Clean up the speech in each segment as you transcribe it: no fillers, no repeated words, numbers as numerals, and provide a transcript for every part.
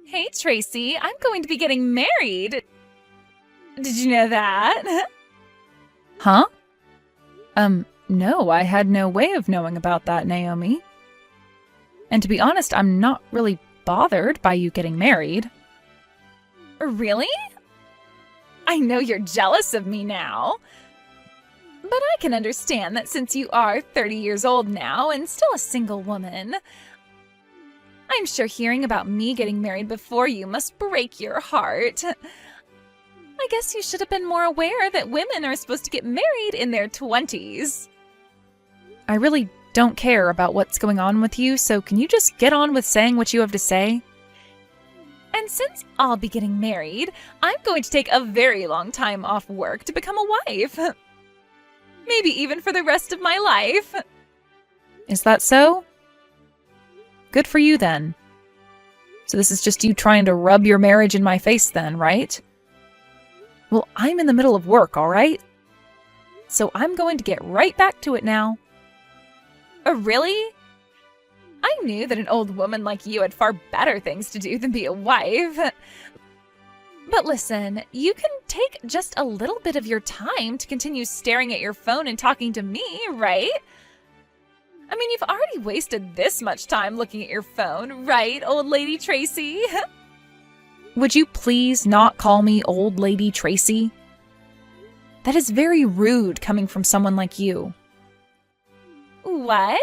Hey, Tracy, I'm going to be getting married. Did you know that? Huh? No, I had no way of knowing about that, Naomi. And to be honest, I'm not really bothered by you getting married. Really? I know you're jealous of me now. But I can understand that since you are 30 years old now and still a single woman, I'm sure hearing about me getting married before you must break your heart. I guess you should have been more aware that women are supposed to get married in their 20s. I really don't care about what's going on with you, so can you just get on with saying what you have to say? And since I'll be getting married, I'm going to take a very long time off work to become a wife. Maybe even for the rest of my life. Is that so? Good for you, then. So this is just you trying to rub your marriage in my face, then, right? Well, I'm in the middle of work, all right? So I'm going to get right back to it now. Really? I knew that an old woman like you had far better things to do than be a wife. But listen, you can take just a little bit of your time to continue staring at your phone and talking to me, right? I mean, you've already wasted this much time looking at your phone, right, old lady Tracy? Would you please not call me old lady Tracy? That is very rude coming from someone like you. What?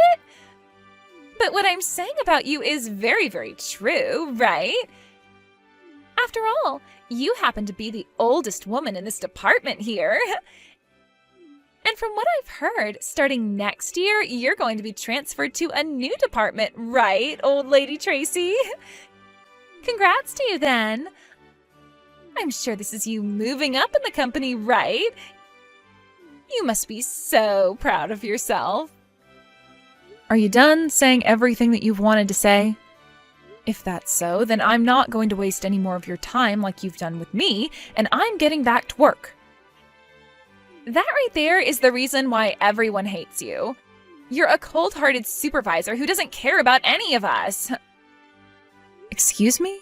But what I'm saying about you is very, very true, right? After all, you happen to be the oldest woman in this department here. And from what I've heard, starting next year, you're going to be transferred to a new department, right, old lady Tracy? Congrats to you, then. I'm sure this is you moving up in the company, right? You must be so proud of yourself. Are you done saying everything that you've wanted to say? If that's so, then I'm not going to waste any more of your time like you've done with me, and I'm getting back to work. That right there is the reason why everyone hates you. You're a cold-hearted supervisor who doesn't care about any of us. Excuse me?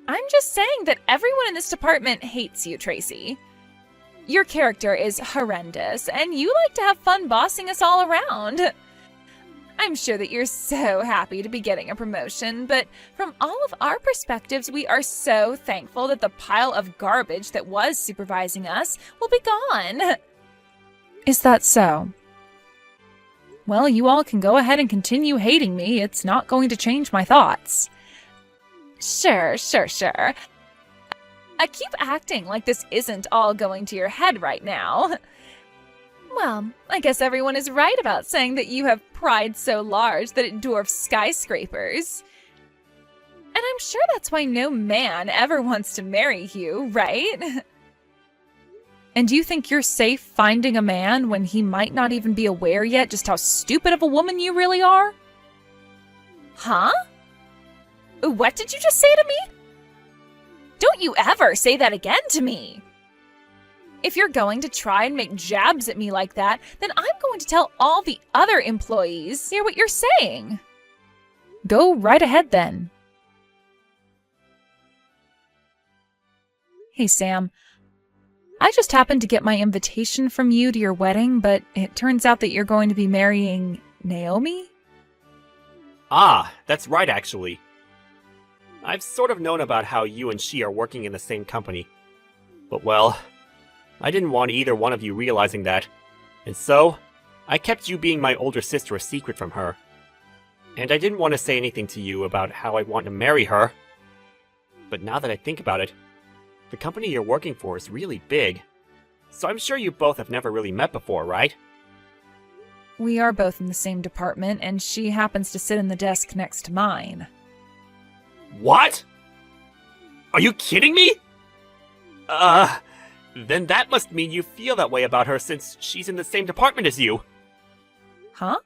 I'm just saying that everyone in this department hates you, Tracy. Your character is horrendous, and you like to have fun bossing us all around. I'm sure that you're so happy to be getting a promotion, but from all of our perspectives, we are so thankful that the pile of garbage that was supervising us will be gone. Is that so? Well, you all can go ahead and continue hating me. It's not going to change my thoughts. Sure. I keep acting like this isn't all going to your head right now. Well, I guess everyone is right about saying that you have pride so large that it dwarfs skyscrapers. And I'm sure that's why no man ever wants to marry you, right? And do you think you're safe finding a man when he might not even be aware yet just how stupid of a woman you really are? Huh? What did you just say to me? Don't you ever say that again to me! If you're going to try and make jabs at me like that, then I'm going to tell all the other employees. Hear what you're saying. Go right ahead then. Hey, Sam. I just happened to get my invitation from you to your wedding, but it turns out that you're going to be marrying Naomi? Ah, that's right, actually. I've sort of known about how you and she are working in the same company. But well, I didn't want either one of you realizing that. And so, I kept you being my older sister a secret from her. And I didn't want to say anything to you about how I want to marry her. But now that I think about it, the company you're working for is really big. So I'm sure you both have never really met before, right? We are both in the same department, and she happens to sit in the desk next to mine. What? Are you kidding me? Then that must mean you feel that way about her since she's in the same department as you. Huh?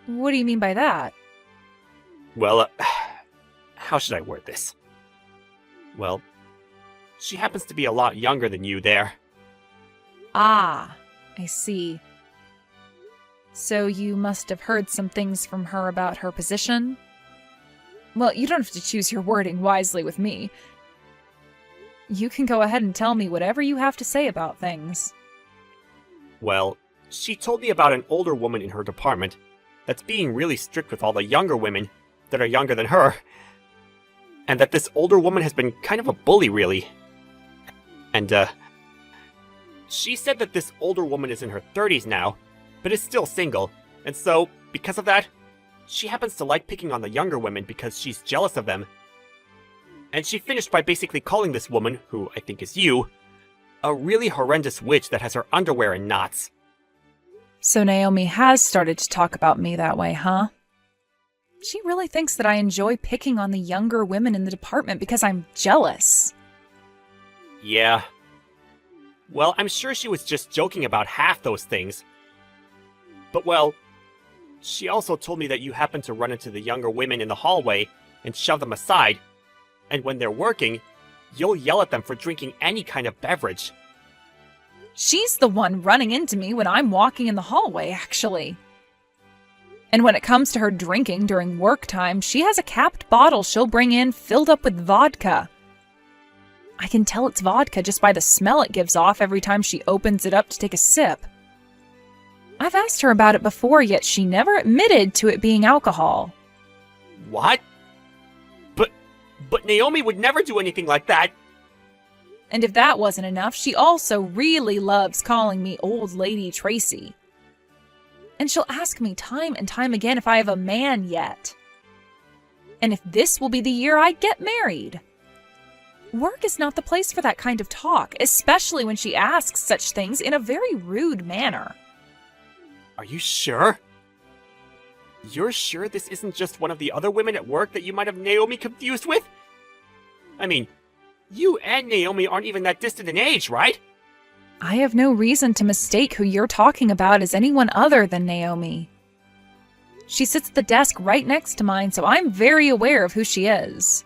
What do you mean by that? Well, how should I word this? Well, she happens to be a lot younger than you there. Ah, I see. So you must have heard some things from her about her position? Well, you don't have to choose your wording wisely with me. You can go ahead and tell me whatever you have to say about things. Well, she told me about an older woman in her department that's being really strict with all the younger women that are younger than her. And that this older woman has been kind of a bully, really. And, she said that this older woman is in her 30s now, but is still single. And so, because of that, she happens to like picking on the younger women because she's jealous of them. And she finished by basically calling this woman, who I think is you, a really horrendous witch that has her underwear in knots. So Naomi has started to talk about me that way, huh? She really thinks that I enjoy picking on the younger women in the department because I'm jealous. Yeah. Well, I'm sure she was just joking about half those things. But well, she also told me that you happen to run into the younger women in the hallway and shove them aside, and when they're working, you'll yell at them for drinking any kind of beverage. She's the one running into me when I'm walking in the hallway, actually. And when it comes to her drinking during work time, she has a capped bottle she'll bring in filled up with vodka. I can tell it's vodka just by the smell it gives off every time she opens it up to take a sip. I've asked her about it before, yet she never admitted to it being alcohol. What? But Naomi would never do anything like that. And if that wasn't enough, she also really loves calling me Old Lady Tracy. And she'll ask me time and time again if I have a man yet. And if this will be the year I get married. Work is not the place for that kind of talk, especially when she asks such things in a very rude manner. Are you sure? You're sure this isn't just one of the other women at work that you might have Naomi confused with? I mean, you and Naomi aren't even that distant in age, right? I have no reason to mistake who you're talking about as anyone other than Naomi. She sits at the desk right next to mine, so I'm very aware of who she is.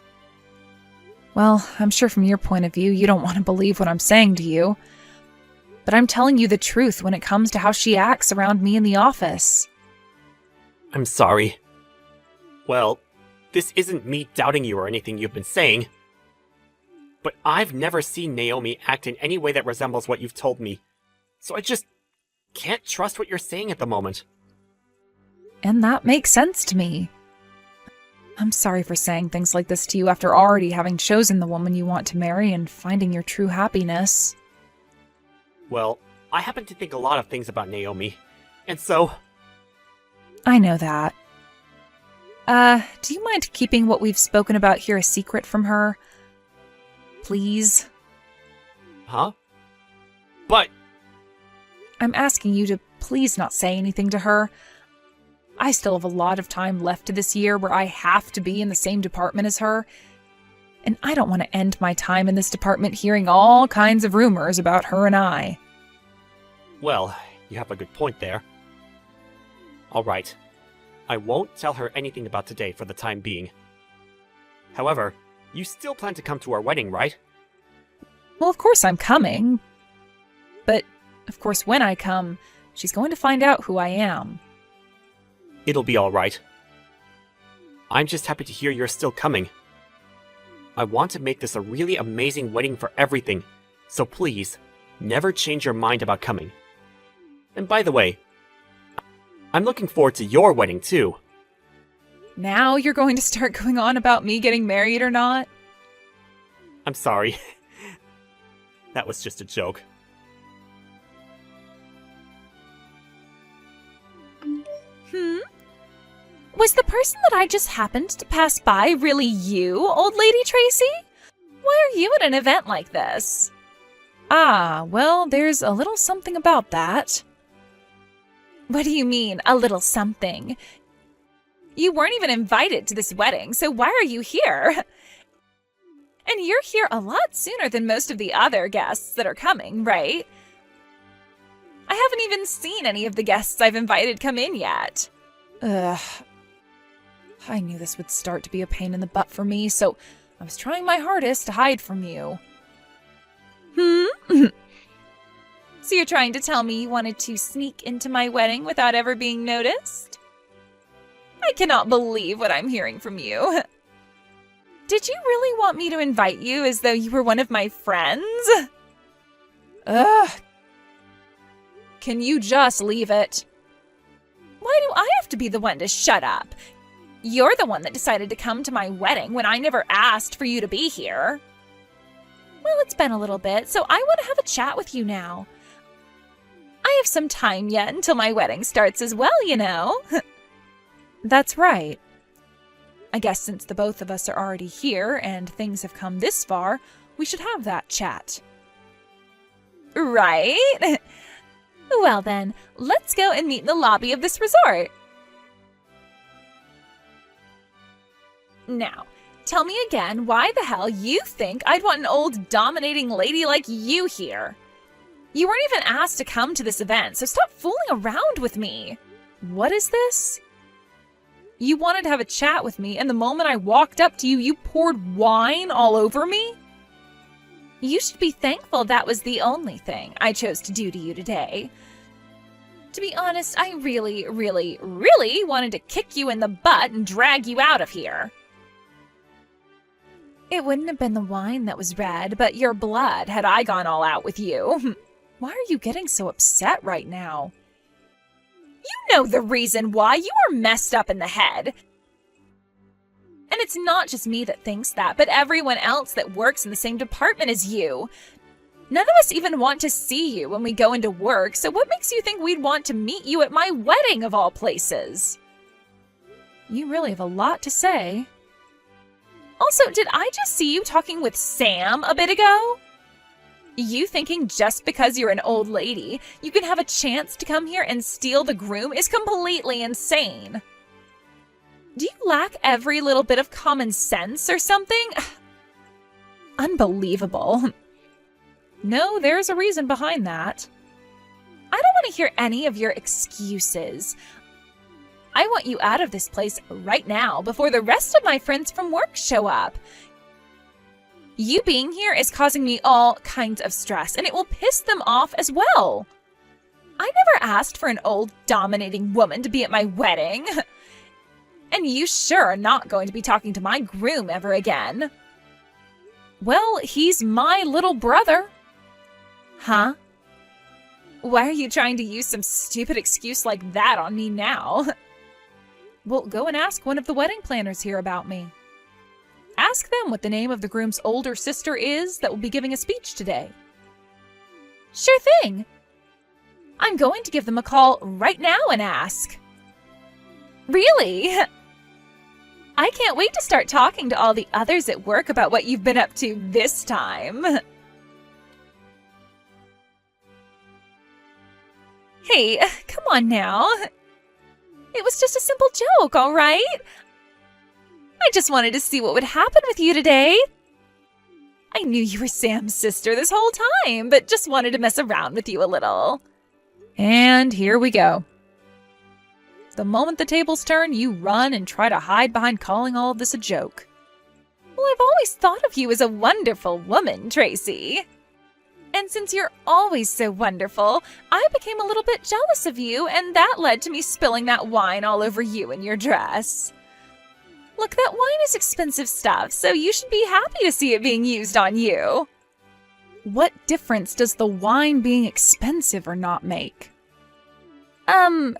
Well, I'm sure from your point of view, you don't want to believe what I'm saying to you. But I'm telling you the truth when it comes to how she acts around me in the office. I'm sorry. Well, this isn't me doubting you or anything you've been saying. But I've never seen Naomi act in any way that resembles what you've told me. So I just can't trust what you're saying at the moment. And that makes sense to me. I'm sorry for saying things like this to you after already having chosen the woman you want to marry and finding your true happiness. Well, I happen to think a lot of things about Naomi, and so... I know that. Do you mind keeping what we've spoken about here a secret from her? Please? Huh? But... I'm asking you to please not say anything to her. I still have a lot of time left to this year where I have to be in the same department as her. And I don't want to end my time in this department hearing all kinds of rumors about her and I. Well, you have a good point there. Alright. I won't tell her anything about today for the time being. However, you still plan to come to our wedding, right? Well, of course I'm coming. But, of course, when I come, she's going to find out who I am. It'll be alright. I'm just happy to hear you're still coming. I want to make this a really amazing wedding for everything, so please, never change your mind about coming. And by the way, I'm looking forward to your wedding too. Now you're going to start going on about me getting married or not? I'm sorry. That was just a joke. Was the person that I just happened to pass by really you, old lady Tracy? Why are you at an event like this? Ah, well, there's a little something about that. What do you mean, a little something? You weren't even invited to this wedding, so why are you here? And you're here a lot sooner than most of the other guests that are coming, right? I haven't even seen any of the guests I've invited come in yet. Ugh. I knew this would start to be a pain in the butt for me, so I was trying my hardest to hide from you. So you're trying to tell me you wanted to sneak into my wedding without ever being noticed? I cannot believe what I'm hearing from you. Did you really want me to invite you as though you were one of my friends? Ugh. Can you just leave it? Why do I have to be the one to shut up? You're the one that decided to come to my wedding when I never asked for you to be here. Well, it's been a little bit, so I want to have a chat with you now. I have some time yet until my wedding starts as well, you know. That's right. I guess since the both of us are already here and things have come this far, we should have that chat. Right? Well then, let's go and meet in the lobby of this resort. Now, tell me again why the hell you think I'd want an old dominating lady like you here. You weren't even asked to come to this event, so stop fooling around with me. What is this? You wanted to have a chat with me, and the moment I walked up to you, you poured wine all over me? You should be thankful that was the only thing I chose to do to you today. To be honest, I really, really, really wanted to kick you in the butt and drag you out of here. It wouldn't have been the wine that was red, but your blood had I gone all out with you. Why are you getting so upset right now? You know the reason why. You are messed up in the head. And it's not just me that thinks that, but everyone else that works in the same department as you. None of us even want to see you when we go into work, so what makes you think we'd want to meet you at my wedding of all places? You really have a lot to say. Also, did I just see you talking with Sam a bit ago? You thinking just because you're an old lady, you can have a chance to come here and steal the groom is completely insane. Do you lack every little bit of common sense or something? Unbelievable. No, there's a reason behind that. I don't want to hear any of your excuses. I want you out of this place right now before the rest of my friends from work show up. You being here is causing me all kinds of stress, and it will piss them off as well. I never asked for an old, dominating woman to be at my wedding. And you sure are not going to be talking to my groom ever again. Well, he's my little brother. Huh? Why are you trying to use some stupid excuse like that on me now? Well, go and ask one of the wedding planners here about me. Ask them what the name of the groom's older sister is that will be giving a speech today. Sure thing. I'm going to give them a call right now and ask. Really? I can't wait to start talking to all the others at work about what you've been up to this time. Hey, come on now. It was just a simple joke, all right? I just wanted to see what would happen with you today. I knew you were Sam's sister this whole time, but just wanted to mess around with you a little. And here we go. The moment the tables turn, you run and try to hide behind calling all of this a joke. Well, I've always thought of you as a wonderful woman, Tracy. And since you're always so wonderful, I became a little bit jealous of you, and that led to me spilling that wine all over you in your dress. Look, that wine is expensive stuff, so you should be happy to see it being used on you. What difference does the wine being expensive or not make? Well,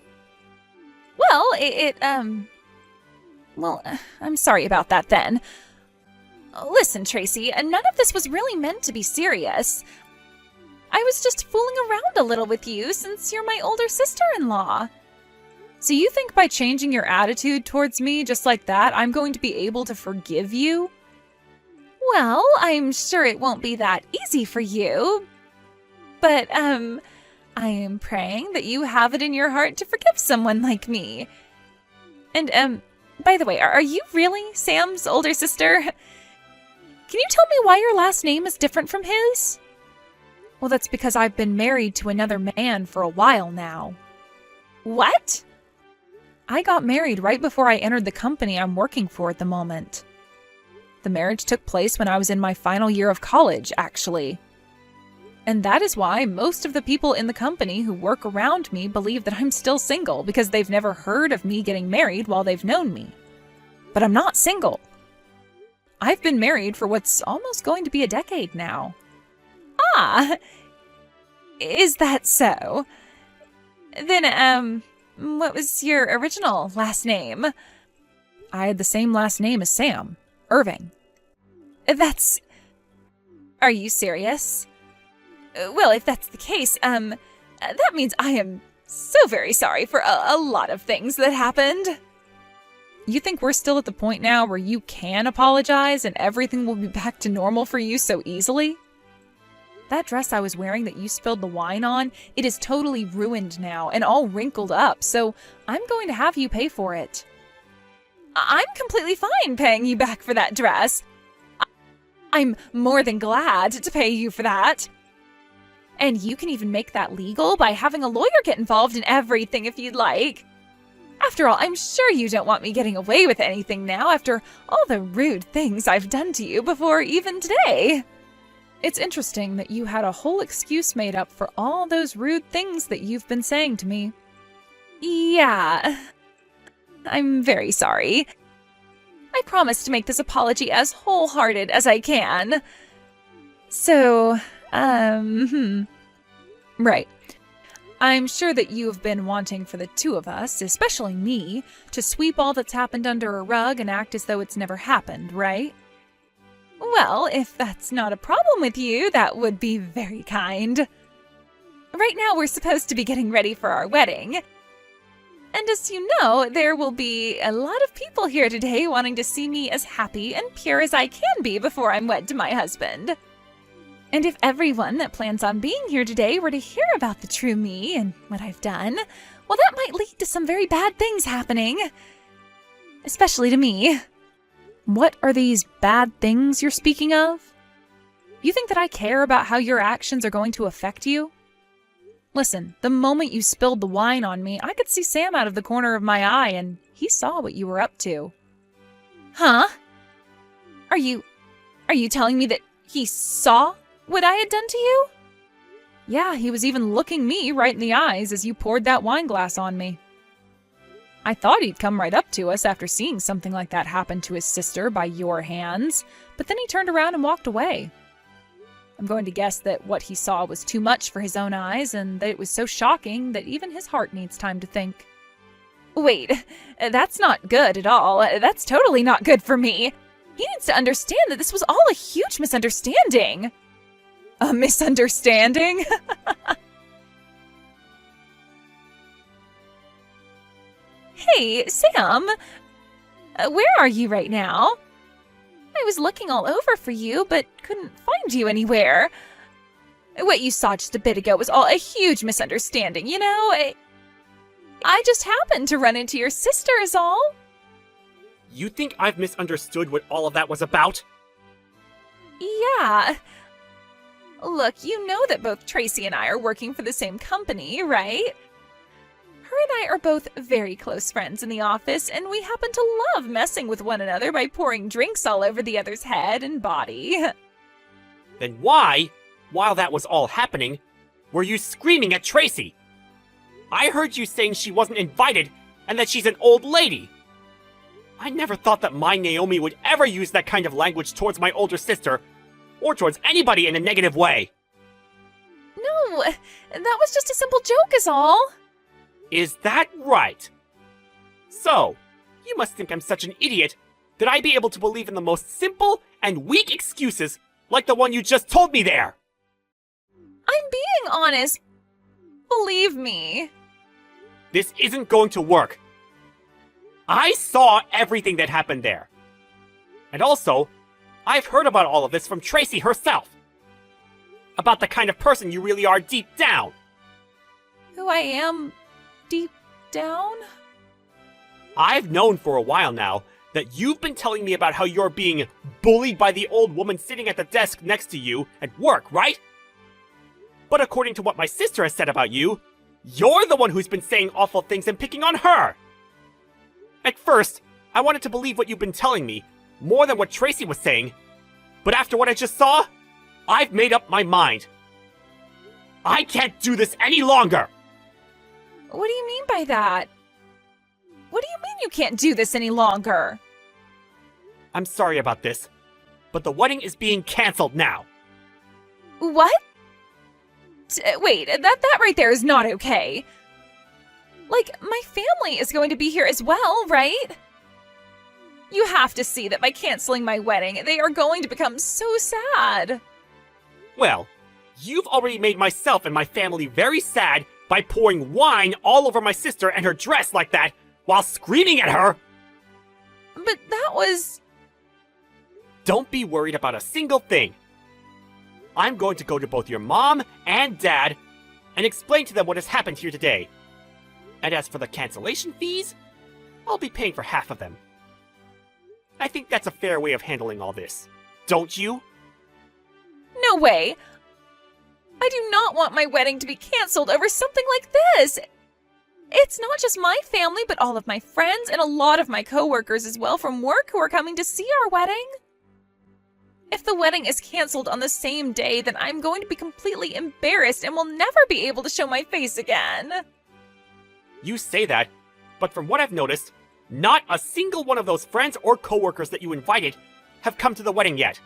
I'm sorry about that then. Listen, Tracy, none of this was really meant to be serious. I was just fooling around a little with you since you're my older sister-in-law. So you think by changing your attitude towards me just like that, I'm going to be able to forgive you? Well, I'm sure it won't be that easy for you. But, I am praying that you have it in your heart to forgive someone like me. And, by the way, are you really Sam's older sister? Can you tell me why your last name is different from his? Well, that's because I've been married to another man for a while now. What? I got married right before I entered the company I'm working for at the moment. The marriage took place when I was in my final year of college, actually. And that is why most of the people in the company who work around me believe that I'm still single because they've never heard of me getting married while they've known me. But I'm not single. I've been married for what's almost going to be a decade now. Ah, is that so? Then, what was your original last name? I had the same last name as Sam, Irving. That's... Are you serious? Well, if that's the case, that means I am so very sorry for a lot of things that happened. You think we're still at the point now where you can apologize and everything will be back to normal for you so easily? That dress I was wearing that you spilled the wine on, it is totally ruined now and all wrinkled up, so I'm going to have you pay for it. I'm completely fine paying you back for that dress. I'm more than glad to pay you for that. And you can even make that legal by having a lawyer get involved in everything if you'd like. After all, I'm sure you don't want me getting away with anything now after all the rude things I've done to you before even today. It's interesting that you had a whole excuse made up for all those rude things that you've been saying to me. Yeah. I'm very sorry. I promise to make this apology as wholehearted as I can. So, Right. I'm sure that you have been wanting for the two of us, especially me, to sweep all that's happened under a rug and act as though it's never happened, right? Well, if that's not a problem with you, that would be very kind. Right now, we're supposed to be getting ready for our wedding. And as you know, there will be a lot of people here today wanting to see me as happy and pure as I can be before I'm wed to my husband. And if everyone that plans on being here today were to hear about the true me and what I've done, well, that might lead to some very bad things happening. Especially to me. What are these bad things you're speaking of? You think that I care about how your actions are going to affect you? Listen, the moment you spilled the wine on me, I could see Sam out of the corner of my eye, and he saw what you were up to. Huh? Are you telling me that he saw what I had done to you? Yeah, he was even looking me right in the eyes as you poured that wine glass on me. I thought he'd come right up to us after seeing something like that happen to his sister by your hands, but then he turned around and walked away. I'm going to guess that what he saw was too much for his own eyes, and that it was so shocking that even his heart needs time to think. Wait, that's not good at all. That's totally not good for me. He needs to understand that this was all a huge misunderstanding. A misunderstanding? Hey, Sam. Where are you right now? I was looking all over for you, but couldn't find you anywhere. What you saw just a bit ago was all a huge misunderstanding, you know? I just happened to run into your sister is all. You think I've misunderstood what all of that was about? Yeah. Look, you know that both Tracy and I are working for the same company, right? Her and I are both very close friends in the office, and we happen to love messing with one another by pouring drinks all over the other's head and body. Then why, while that was all happening, were you screaming at Tracy? I heard you saying she wasn't invited and that she's an old lady. I never thought that my Naomi would ever use that kind of language towards my older sister, or towards anybody in a negative way. No, that was just a simple joke is all. Is that right? So, you must think I'm such an idiot that I'd be able to believe in the most simple and weak excuses like the one you just told me there. I'm being honest. Believe me. This isn't going to work. I saw everything that happened there. And also, I've heard about all of this from Tracy herself. About the kind of person you really are deep down. Who I am deep down? I've known for a while now that you've been telling me about how you're being bullied by the old woman sitting at the desk next to you at work, right? But according to what my sister has said about you, you're the one who's been saying awful things and picking on her. At first, I wanted to believe what you've been telling me, more than what Tracy was saying. But after what I just saw, I've made up my mind. I can't do this any longer! What do you mean by that? What do you mean you can't do this any longer? I'm sorry about this, but the wedding is being cancelled now. What? Wait, that right there is not okay. Like, my family is going to be here as well, right? You have to see that by canceling my wedding, they are going to become so sad. Well, you've already made myself and my family very sad by pouring wine all over my sister and her dress like that while screaming at her. But that was... Don't be worried about a single thing. I'm going to go to both your mom and dad and explain to them what has happened here today. And as for the cancellation fees, I'll be paying for half of them. I think that's a fair way of handling all this. Don't you? No way. I do not want my wedding to be canceled over something like this. It's not just my family, but all of my friends and a lot of my coworkers as well from work who are coming to see our wedding. If the wedding is canceled on the same day, then I'm going to be completely embarrassed and will never be able to show my face again. You say that, but from what I've noticed, not a single one of those friends or coworkers that you invited have come to the wedding yet.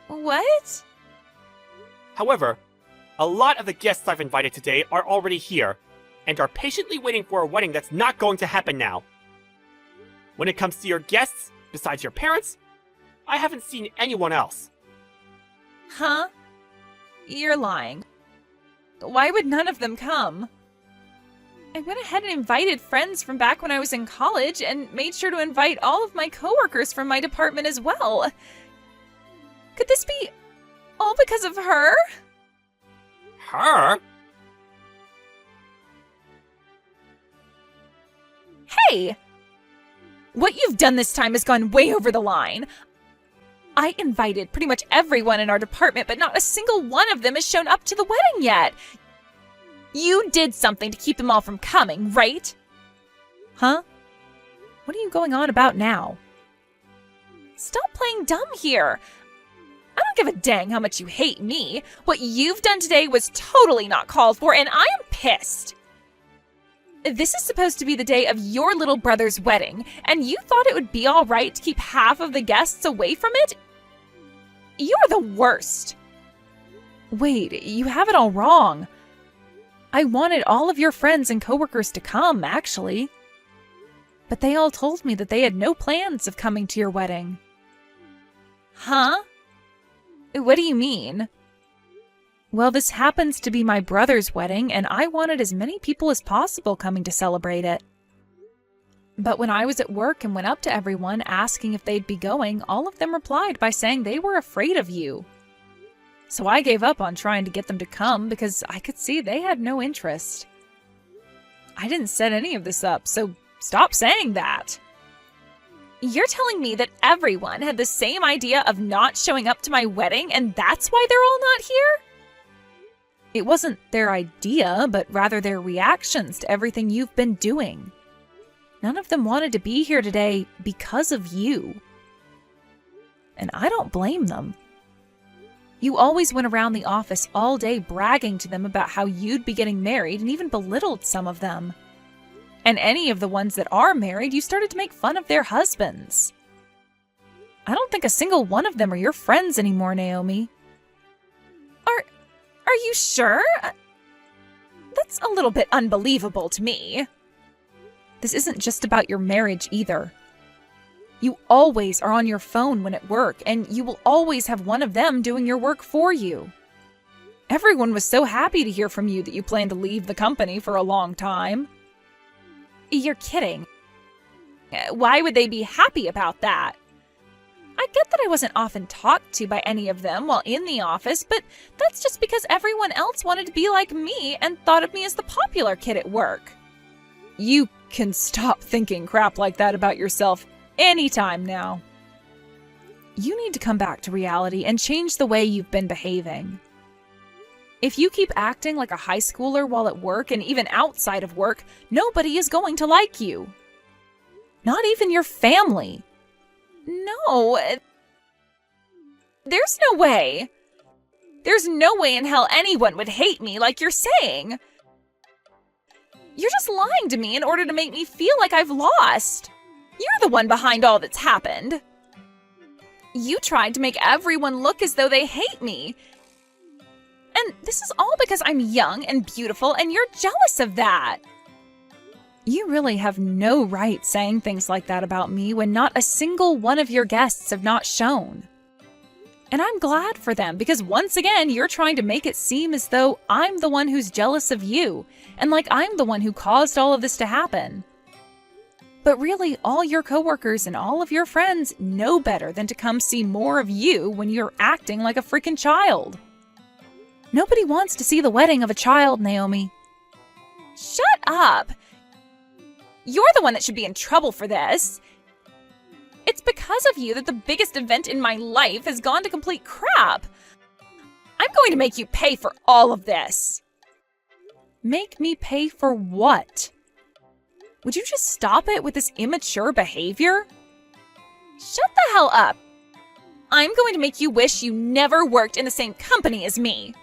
What? However, a lot of the guests I've invited today are already here and are patiently waiting for a wedding that's not going to happen now. When it comes to your guests, besides your parents, I haven't seen anyone else. Huh? You're lying. Why would none of them come? I went ahead and invited friends from back when I was in college and made sure to invite all of my coworkers from my department as well. Could this be all because of her? Her? Hey! What you've done this time has gone way over the line. I invited pretty much everyone in our department, but not a single one of them has shown up to the wedding yet. You did something to keep them all from coming, right? Huh? What are you going on about now? Stop playing dumb here. I don't give a dang how much you hate me. What you've done today was totally not called for, and I am pissed. This is supposed to be the day of your little brother's wedding, and you thought it would be all right to keep half of the guests away from it? You're the worst. Wait, you have it all wrong. I wanted all of your friends and coworkers to come, actually. But they all told me that they had no plans of coming to your wedding. Huh? What do you mean? Well, this happens to be my brother's wedding, and I wanted as many people as possible coming to celebrate it. But when I was at work and went up to everyone asking if they'd be going, all of them replied by saying they were afraid of you. So I gave up on trying to get them to come because I could see they had no interest. I didn't set any of this up, so stop saying that. You're telling me that everyone had the same idea of not showing up to my wedding, and that's why they're all not here? It wasn't their idea, but rather their reactions to everything you've been doing. None of them wanted to be here today because of you. And I don't blame them. You always went around the office all day bragging to them about how you'd be getting married and even belittled some of them. And any of the ones that are married, you started to make fun of their husbands. I don't think a single one of them are your friends anymore, Naomi. Are you sure? That's a little bit unbelievable to me. This isn't just about your marriage either. You always are on your phone when at work, and you will always have one of them doing your work for you. Everyone was so happy to hear from you that you plan to leave the company for a long time. You're kidding. Why would they be happy about that? I get that I wasn't often talked to by any of them while in the office, but that's just because everyone else wanted to be like me and thought of me as the popular kid at work. You can stop thinking crap like that about yourself anytime now. You need to come back to reality and change the way you've been behaving. If you keep acting like a high schooler while at work and even outside of work, nobody is going to like you. Not even your family. No. There's no way. There's no way in hell anyone would hate me like you're saying. You're just lying to me in order to make me feel like I've lost. You're the one behind all that's happened. You tried to make everyone look as though they hate me. And this is all because I'm young and beautiful, and you're jealous of that. You really have no right saying things like that about me when not a single one of your guests have not shown. And I'm glad for them, because once again, you're trying to make it seem as though I'm the one who's jealous of you, and like I'm the one who caused all of this to happen. But really, all your coworkers and all of your friends know better than to come see more of you when you're acting like a freaking child. Nobody wants to see the wedding of a child, Naomi. Shut up! You're the one that should be in trouble for this. It's because of you that the biggest event in my life has gone to complete crap. I'm going to make you pay for all of this. Make me pay for what? Would you just stop it with this immature behavior? Shut the hell up. I'm going to make you wish you never worked in the same company as me.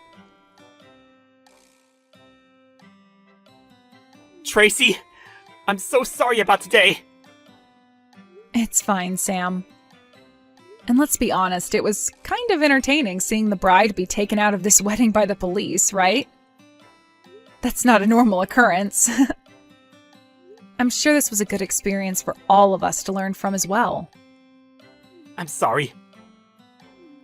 Tracy, I'm so sorry about today. It's fine, Sam. And let's be honest, it was kind of entertaining seeing the bride be taken out of this wedding by the police, right? That's not a normal occurrence. I'm sure this was a good experience for all of us to learn from as well. I'm sorry.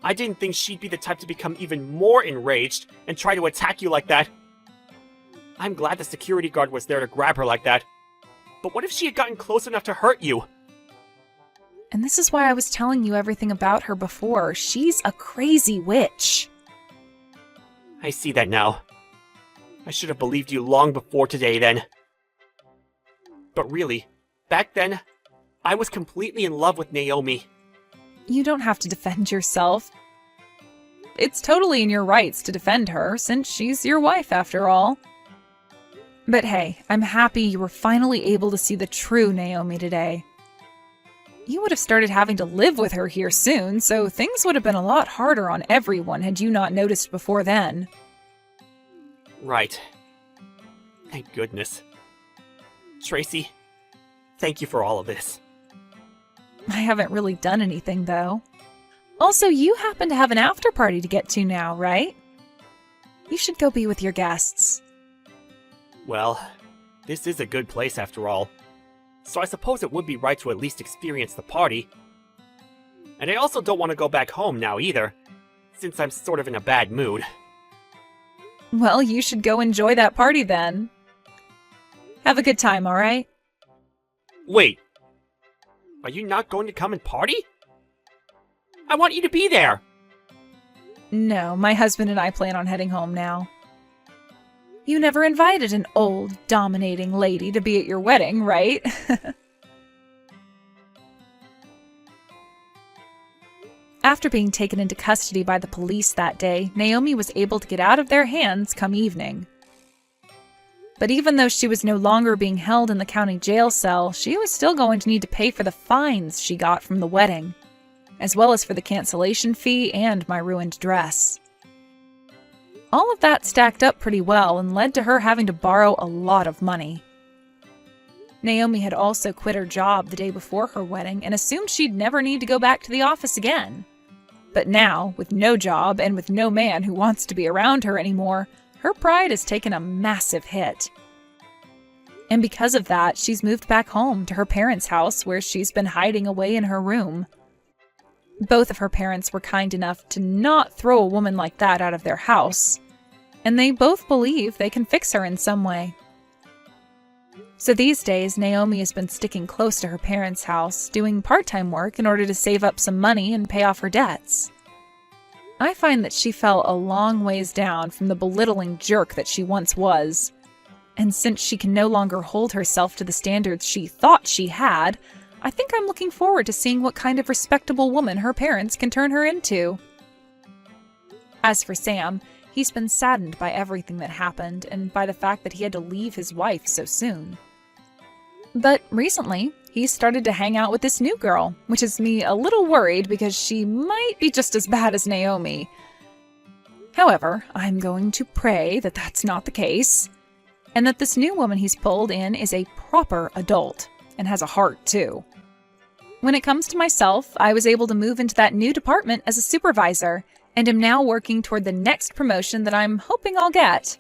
I didn't think she'd be the type to become even more enraged and try to attack you like that. I'm glad the security guard was there to grab her like that. But what if she had gotten close enough to hurt you? And this is why I was telling you everything about her before. She's a crazy witch. I see that now. I should have believed you long before today then. But really, back then, I was completely in love with Naomi. You don't have to defend yourself. It's totally in your rights to defend her, since she's your wife after all. But hey, I'm happy you were finally able to see the true Naomi today. You would have started having to live with her here soon, so things would have been a lot harder on everyone had you not noticed before then. Right. Thank goodness. Tracy, thank you for all of this. I haven't really done anything, though. Also, you happen to have an after party to get to now, right? You should go be with your guests. Well, this is a good place after all, so I suppose it would be right to at least experience the party. And I also don't want to go back home now either, since I'm sort of in a bad mood. Well, you should go enjoy that party then. Have a good time, alright? Wait, are you not going to come and party? I want you to be there! No, my husband and I plan on heading home now. You never invited an old, dominating lady to be at your wedding, right? After being taken into custody by the police that day, Naomi was able to get out of their hands come evening. But even though she was no longer being held in the county jail cell, she was still going to need to pay for the fines she got from the wedding, as well as for the cancellation fee and my ruined dress. All of that stacked up pretty well and led to her having to borrow a lot of money. Naomi had also quit her job the day before her wedding and assumed she'd never need to go back to the office again. But now, with no job and with no man who wants to be around her anymore, her pride has taken a massive hit. And because of that, she's moved back home to her parents' house where she's been hiding away in her room. Both of her parents were kind enough to not throw a woman like that out of their house, and they both believe they can fix her in some way. So these days, Naomi has been sticking close to her parents' house, doing part-time work in order to save up some money and pay off her debts. I find that she fell a long ways down from the belittling jerk that she once was, and since she can no longer hold herself to the standards she thought she had, I think I'm looking forward to seeing what kind of respectable woman her parents can turn her into. As for Sam, he's been saddened by everything that happened and by the fact that he had to leave his wife so soon. But recently, he's started to hang out with this new girl, which has me a little worried because she might be just as bad as Naomi. However, I'm going to pray that that's not the case, and that this new woman he's pulled in is a proper adult, and has a heart too. When it comes to myself, I was able to move into that new department as a supervisor, and am now working toward the next promotion that I'm hoping I'll get.